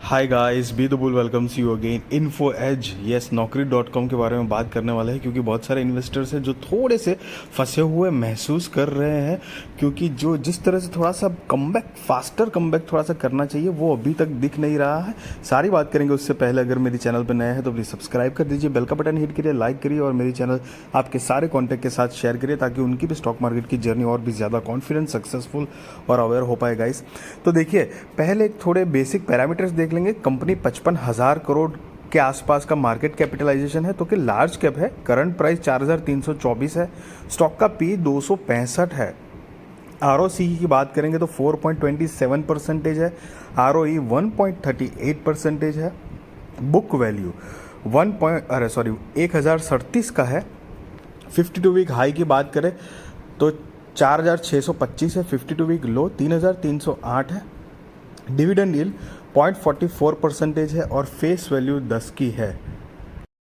Hi guys, be the bull welcomes you again. Info edge is नौकरी.com के बारे में बात करने वाले हैं क्योंकि बहुत सारे इन्वेस्टर्स हैं जो थोड़े से फंसे हुए महसूस कर रहे हैं, क्योंकि जो जिस तरह से थोड़ा सा फास्टर कमबैक थोड़ा सा करना चाहिए वो अभी तक दिख नहीं रहा है। सारी बात करेंगे। उससे पहले अगर मेरी चैनल पर नया है तो प्लीज़ सब्सक्राइब कर दीजिए, बेल का बटन हिट करिए, लाइक करिए और मेरी चैनल आपके सारे कॉन्टैक्ट के साथ शेयर करिए ताकि उनकी भी स्टॉक मार्केट की जर्नी और भी ज़्यादा कॉन्फिडेंस, सक्सेसफुल और अवेयर हो पाए गाइस। तो देखिए, पहले एक थोड़े बेसिक पैरामीटर्स देख लेंगे। कंपनी 55,000 करोड़ के आसपास का मार्केट कैपिटलाइजेशन है, तो कि लार्ज कैप है। करंट प्राइस 4,324 है। स्टॉक का पी 265 है। आरओसी की बात करेंगे तो 4.27% है। आरओई 1.38% है। बुक वैल्यू 1037 का है। 52 वीक हाई की बात करें तो 4,625 है। 52 वीक लो 3,308 है। डिविडेंड यील्ड 0.44% है और फेस वैल्यू 10 की है।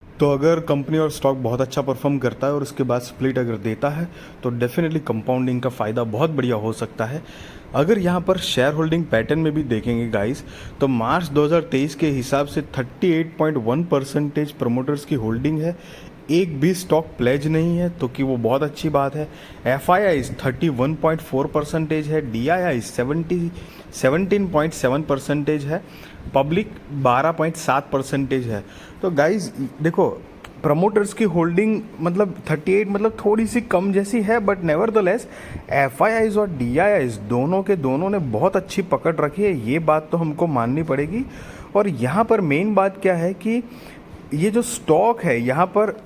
तो अगर कंपनी और स्टॉक बहुत अच्छा परफॉर्म करता है और उसके बाद स्प्लिट अगर देता है तो डेफिनेटली कंपाउंडिंग का फ़ायदा बहुत बढ़िया हो सकता है। अगर यहाँ पर शेयर होल्डिंग पैटर्न में भी देखेंगे गाइस, तो मार्च 2023 के हिसाब से 38.1% प्रमोटर्स की होल्डिंग है। एक भी स्टॉक प्लेज नहीं है, तो कि वो बहुत अच्छी बात है। एफ आई आई 31.4% है। डी आई आई 17.7% है। पब्लिक 12.7% है। तो गाइज देखो, प्रमोटर्स की होल्डिंग मतलब 38 मतलब थोड़ी सी कम जैसी है, but nevertheless F I eyes और डी आई आईज दोनों के दोनों ने बहुत अच्छी पकड़ रखी है, ये बात तो हमको माननी पड़ेगी। और यहाँ पर मेन बात क्या है कि ये जो स्टॉक है यहाँ पर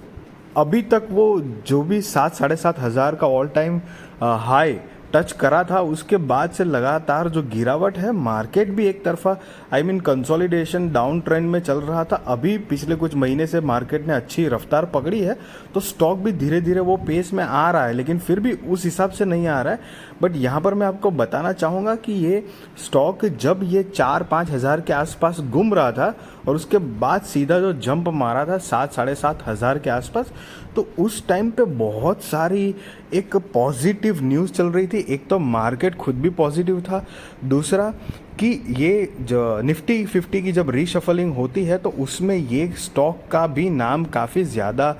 अभी तक वो जो भी 7-7.5 हज़ार का ऑल टाइम हाई टच करा था, उसके बाद से लगातार जो गिरावट है, मार्केट भी एक तरफा कंसोलिडेशन डाउन ट्रेंड में चल रहा था। अभी पिछले कुछ महीने से मार्केट ने अच्छी रफ्तार पकड़ी है, तो स्टॉक भी धीरे धीरे वो पेस में आ रहा है, लेकिन फिर भी उस हिसाब से नहीं आ रहा है। बट यहाँ पर मैं आपको बताना चाहूँगा कि ये स्टॉक जब ये 4-5 हज़ार के आसपास घूम रहा था और उसके बाद सीधा जो जंप मारा था 7-7.5 हज़ार के आसपास, तो उस टाइम पे बहुत सारी एक पॉजिटिव न्यूज़ चल रही थी। एक तो मार्केट खुद भी पॉजिटिव था, दूसरा कि ये जो निफ्टी 50 की जब रीशफलिंग होती है तो उसमें ये स्टॉक का भी नाम काफ़ी ज़्यादा आ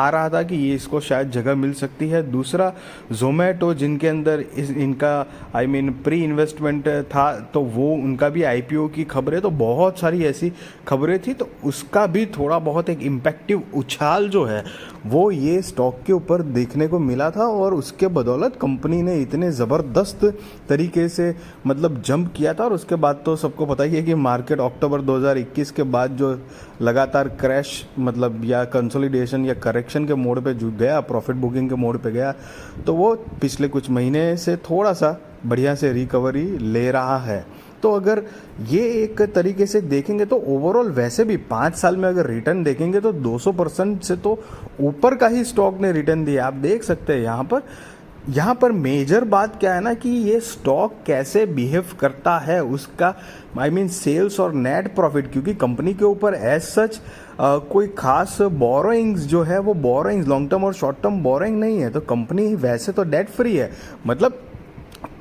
रहा था कि ये इसको शायद जगह मिल सकती है। दूसरा, जोमेटो जिनके अंदर इनका प्री इन्वेस्टमेंट था, तो वो उनका भी आईपीओ की खबरें, तो बहुत सारी ऐसी खबरें थी, तो उसका भी थोड़ा बहुत एक इम्पैक्टिव उछाल जो है वो ये स्टॉक के ऊपर देखने को मिला था। और उसके बदौलत कंपनी ने इतने ज़बरदस्त तरीके से जंप किया था। और उसके बाद तो सबको पता ही है कि मार्केट अक्टूबर 2021 के बाद जो लगातार क्रैश या कंसोलिडेशन या करेक्शन के मोड पे जो गया, प्रॉफिट बुकिंग के मोड पे गया, तो वो पिछले कुछ महीने से थोड़ा सा बढ़िया से रिकवरी ले रहा है। तो अगर ये एक तरीके से देखेंगे तो ओवरऑल वैसे भी 5 साल में अगर रिटर्न देखेंगे तो 200% से तो ऊपर का ही स्टॉक ने रिटर्न दिया। आप देख सकते हैं यहाँ पर मेजर बात क्या है ना कि ये स्टॉक कैसे बिहेव करता है, उसका सेल्स और नेट प्रॉफिट, क्योंकि कंपनी के ऊपर एज सच कोई खास बोरोइंग्स जो है वो बोरोइंग्स लॉन्ग टर्म और शॉर्ट टर्म बोरोइंग नहीं है। तो कंपनी वैसे तो डेट फ्री है,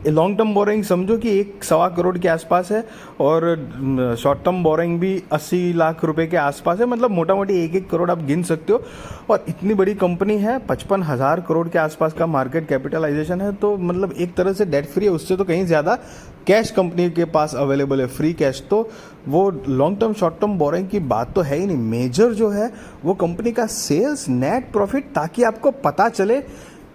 लॉन्ग टर्म बोरिंग समझो कि 1-1.25 करोड़ के आसपास है और शॉर्ट टर्म बोरिंग भी 80 लाख रुपए के आसपास है। मोटा मोटी 1-1 करोड़ आप गिन सकते हो। और इतनी बड़ी कंपनी है, 55,000 करोड़ के आसपास का मार्केट कैपिटलाइजेशन है, तो एक तरह से डेट फ्री है। उससे तो कहीं ज़्यादा कैश कंपनी के पास अवेलेबल है, फ्री कैश। तो वो long term short term borrowing की बात तो है ही नहीं। मेजर जो है वो कंपनी का सेल्स, नेट प्रॉफिट, ताकि आपको पता चले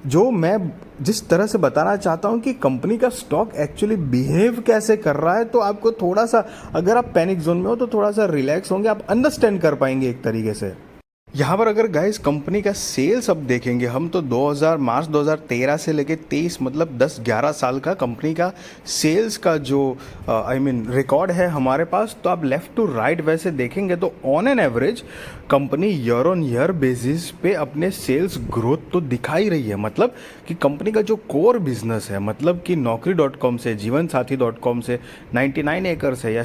जो मैं जिस तरह से बताना चाहता हूं कि कंपनी का स्टॉक एक्चुअली बिहेव कैसे कर रहा है। तो आपको थोड़ा सा, अगर आप पैनिक जोन में हो तो थोड़ा सा रिलैक्स होंगे, आप अंडरस्टैंड कर पाएंगे एक तरीके से। यहाँ पर अगर गाइस कंपनी का सेल्स अब देखेंगे हम, तो मार्च 2013 से लेके 23 10-11 साल का कंपनी का सेल्स का जो रिकॉर्ड है हमारे पास। तो आप लेफ्ट टू राइट वैसे देखेंगे तो on an average company year on year basis पे अपने सेल्स ग्रोथ तो दिखा ही रही है। कि कंपनी का जो कोर बिजनेस है, कि नौकरी.com से, जीवनसाथी.com से, 99 एकर्स है या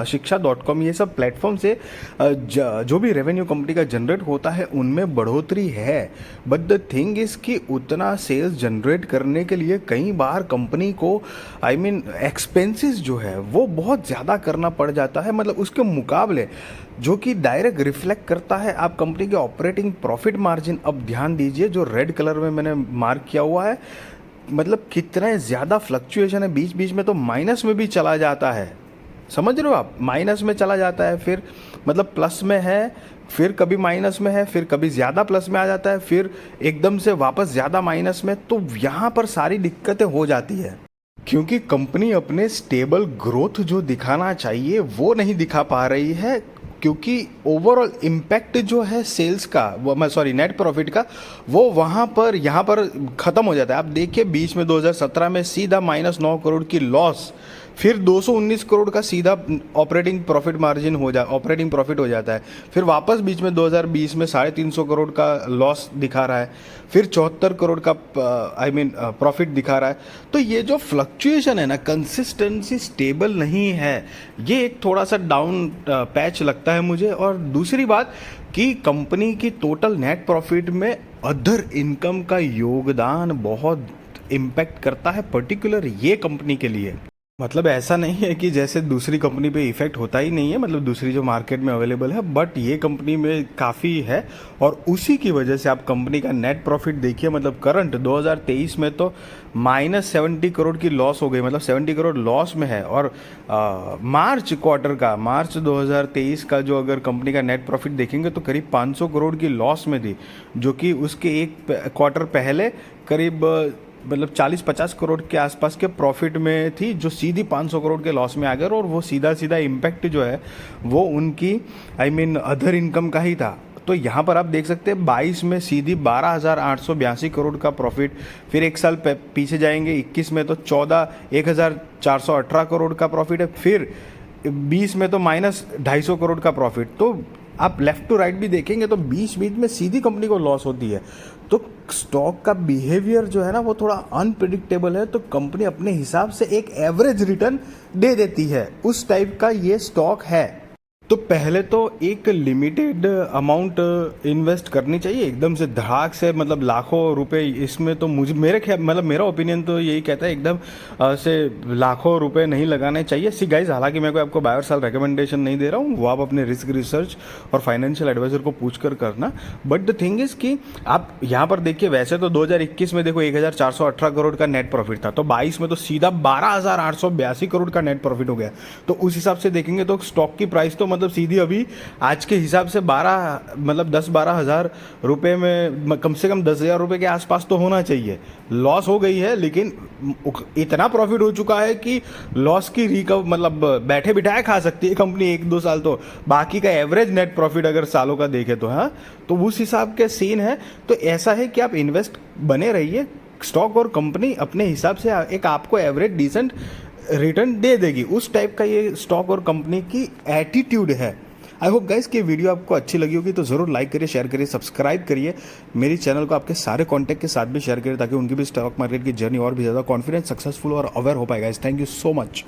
शिक्षा.com, ये सब प्लेटफॉर्म से जो भी रेवेन्यू कंपनी का जनरेट प्रोडक्ट होता है उनमें बढ़ोतरी है, बट द थिंग इज कि उतना सेल्स जनरेट करने के लिए कई बार कंपनी को एक्सपेंसेस जो है वो बहुत ज़्यादा करना पड़ जाता है, मतलब उसके मुकाबले जो कि डायरेक्ट रिफ्लेक्ट करता है आप कंपनी के ऑपरेटिंग प्रॉफिट मार्जिन। अब ध्यान दीजिए जो रेड कलर में मैंने मार्क किया हुआ है, मतलब कितना ज़्यादा फ्लक्चुएशन है, बीच बीच में तो माइनस में भी चला जाता है, समझ रहे हो आप, माइनस में चला जाता है, फिर मतलब प्लस में है, फिर कभी माइनस में है, फिर कभी ज़्यादा प्लस में आ जाता है, फिर एकदम से वापस ज़्यादा माइनस में। तो यहाँ पर सारी दिक्कतें हो जाती है क्योंकि कंपनी अपने स्टेबल ग्रोथ जो दिखाना चाहिए वो नहीं दिखा पा रही है, क्योंकि ओवरऑल इम्पैक्ट जो है सेल्स का, वो मैं सॉरी नेट प्रॉफिट का, वो वहाँ पर यहाँ पर ख़त्म हो जाता है। आप देखिए बीच में 2017 में सीधा -9 करोड़ की लॉस, फिर 219 करोड़ का सीधा ऑपरेटिंग प्रॉफिट हो जाता है, फिर वापस बीच में 2020 में 350 करोड़ का लॉस दिखा रहा है, फिर 74 करोड़ का प्रॉफिट दिखा रहा है। तो ये जो फ्लक्चुएशन है ना, कंसिस्टेंसी स्टेबल नहीं है, ये एक थोड़ा सा डाउन पैच लगता है मुझे। और दूसरी बात कि कंपनी की टोटल नेट प्रॉफिट में अदर इनकम का योगदान बहुत इम्पैक्ट करता है, पर्टिकुलर ये कंपनी के लिए। मतलब ऐसा नहीं है कि जैसे दूसरी कंपनी पे इफेक्ट होता ही नहीं है, मतलब दूसरी जो मार्केट में अवेलेबल है, बट ये कंपनी में काफ़ी है। और उसी की वजह से आप कंपनी का नेट प्रॉफिट देखिए, मतलब करंट 2023 में तो -70 करोड़ की लॉस हो गई, मतलब 70 करोड़ लॉस में है। और मार्च क्वार्टर का, मार्च 2023 का जो अगर कंपनी का नेट प्रॉफिट देखेंगे तो करीब 500 करोड़ की लॉस में थी, जो कि उसके एक क्वार्टर पहले करीब मतलब 40-50 करोड़ के आसपास के प्रॉफिट में थी, जो सीधी 500 करोड़ के लॉस में आ गए। और वो सीधा सीधा इम्पैक्ट जो है वो उनकी अदर इनकम का ही था। तो यहाँ पर आप देख सकते हैं 22 में सीधी 12,882 करोड़ का प्रॉफिट, फिर एक साल पीछे जाएंगे 21 में तो 1,418 करोड़ का प्रॉफिट है, फिर 20 में तो -250 करोड़ का प्रॉफिट। तो आप लेफ्ट टू राइट भी देखेंगे तो बीच बीच में सीधी कंपनी को लॉस होती है। तो स्टॉक का बिहेवियर जो है ना वो थोड़ा अनप्रिडिक्टेबल है, तो कंपनी अपने हिसाब से एक एवरेज रिटर्न दे देती है, उस टाइप का ये स्टॉक है। तो पहले तो एक लिमिटेड अमाउंट इन्वेस्ट करनी चाहिए, एकदम से धड़ाक से मतलब लाखों रुपए इसमें तो मुझे मेरे ख्याल मतलब मेरा ओपिनियन तो यही कहता है एकदम से लाखों रुपए नहीं लगाने चाहिए। सी गाइज, हालांकि मैं कोई आपको बाय और सेल रिकमेंडेशन नहीं दे रहा हूँ, वो आप अपने रिस्क रिसर्च और फाइनेंशियल एडवाइजर को पूछ कर करना। बट द थिंग इज कि आप यहाँ पर देखिए, वैसे तो 2021 में देखो 1,418 करोड़ का नेट प्रॉफिट था, तो 22 में तो सीधा 12,882 करोड़ का नेट प्रॉफिट हो गया। तो उस हिसाब से देखेंगे तो स्टॉक की प्राइस तो मतलब सीधी अभी आज के हिसाब से 10-12 हज़ार रुपये में कम से कम 10,000 रुपये के आसपास तो होना चाहिए। लॉस हो गई है, लेकिन इतना प्रॉफिट हो चुका है कि लॉस की मतलब बैठे बिठाए खा सकती है कंपनी 1-2 साल। तो बाकी का एवरेज नेट प्रॉफिट अगर सालों का देखें तो हाँ, तो उस हिसाब के सीन है। तो ऐसा है कि आप इन्वेस्ट बने रहिए, स्टॉक और कंपनी अपने हिसाब से एक आपको एवरेज डिसेंट रिटर्न दे देगी, उस टाइप का ये स्टॉक और कंपनी की एटीट्यूड है। आई होप गाइस कि वीडियो आपको अच्छी लगी होगी, तो ज़रूर लाइक करिए, शेयर करिए, सब्सक्राइब करिए मेरी चैनल को, आपके सारे कॉन्टैक्ट के साथ भी शेयर करिए, ताकि उनकी भी स्टॉक मार्केट की जर्नी और भी ज़्यादा कॉन्फिडेंस, सक्सेसफुल और अवेयर हो पाएगा। Thank you so much.